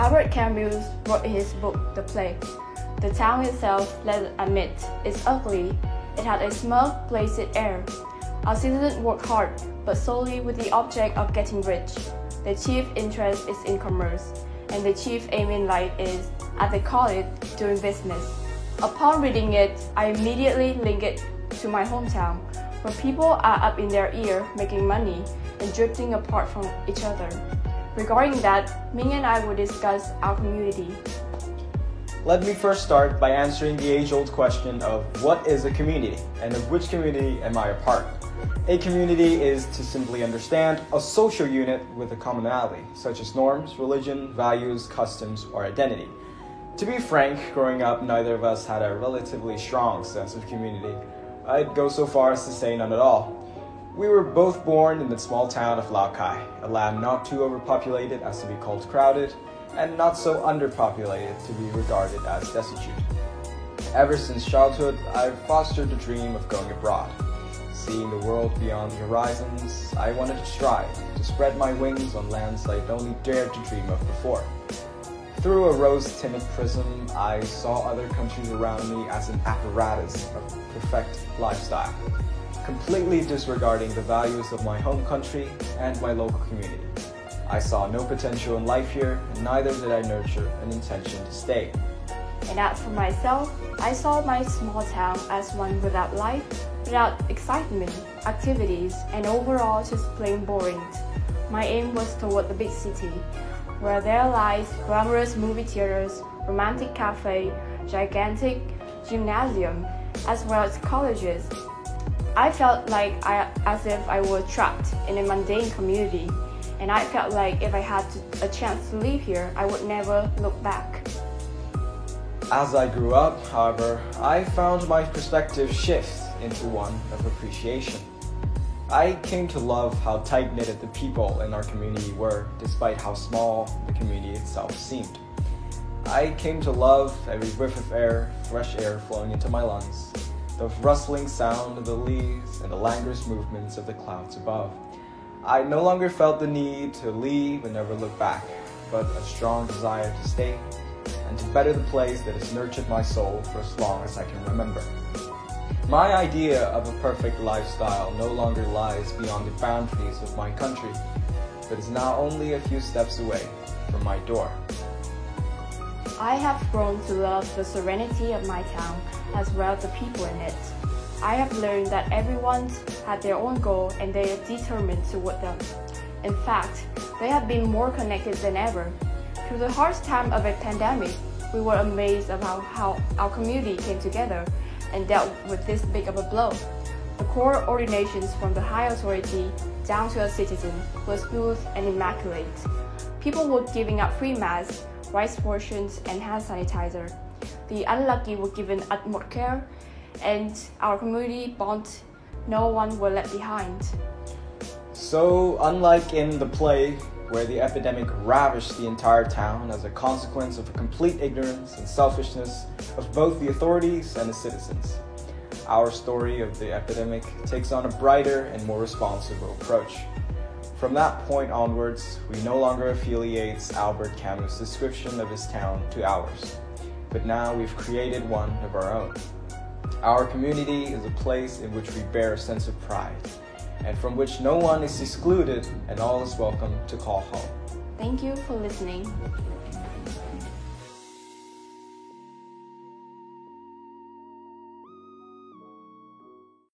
Albert Camus wrote in his book, The Plague, "The town itself, let's admit, is ugly. It had a smug, placid air. Our citizens work hard, but solely with the object of getting rich. The chief interest is in commerce, and the chief aim in life is, as they call it, doing business." Upon reading it, I immediately linked it to my hometown, where people are up in their ear making money and drifting apart from each other. Regarding that, Minh and I will discuss our community. Let me first start by answering the age-old question of what is a community and of which community am I a part? A community is, to simply understand, a social unit with a commonality, such as norms, religion, values, customs, or identity. To be frank, growing up, neither of us had a relatively strong sense of community. I'd go so far as to say none at all. We were both born in the small town of Laokai, a land not too overpopulated as to be called crowded, and not so underpopulated to be regarded as destitute. Ever since childhood, I've fostered the dream of going abroad. Seeing the world beyond the horizons, I wanted to strive to spread my wings on lands I'd only dared to dream of before. Through a rose-tinted prism, I saw other countries around me as an apparatus of perfect lifestyle, completely disregarding the values of my home country and my local community. I saw no potential in life here, and neither did I nurture an intention to stay. And as for myself, I saw my small town as one without life, without excitement, activities, and overall just plain boring. My aim was toward the big city, where there lies glamorous movie theaters, romantic cafe, gigantic gymnasium, as well as colleges. I felt as if I were trapped in a mundane community, and I felt like if I had a chance to live here, I would never look back. As I grew up, however, I found my perspective shift into one of appreciation. I came to love how tight-knitted the people in our community were, despite how small the community itself seemed. I came to love every whiff of air, fresh air flowing into my lungs, the rustling sound of the leaves, and the languorous movements of the clouds above. I no longer felt the need to leave and never look back, but a strong desire to stay and to better the place that has nurtured my soul for as long as I can remember. My idea of a perfect lifestyle no longer lies beyond the boundaries of my country, but is now only a few steps away from my door. I have grown to love the serenity of my town as well as the people in it. I have learned that everyone had their own goal and they are determined toward them. In fact, they have been more connected than ever. Through the harsh time of a pandemic, we were amazed about how our community came together and dealt with this big of a blow. The coordinations from the high authority down to a citizen were smooth and immaculate. People were giving out free masks, rice portions, and hand sanitizer. The unlucky were given utmost care, and our community bond, no one was left behind. So, unlike in the plague, where the epidemic ravished the entire town as a consequence of a complete ignorance and selfishness of both the authorities and the citizens, our story of the epidemic takes on a brighter and more responsible approach. From that point onwards, we no longer affiliate Albert Camus' description of his town to ours, but now we've created one of our own. Our community is a place in which we bear a sense of pride, and from which no one is excluded and all is welcome to call home. Thank you for listening.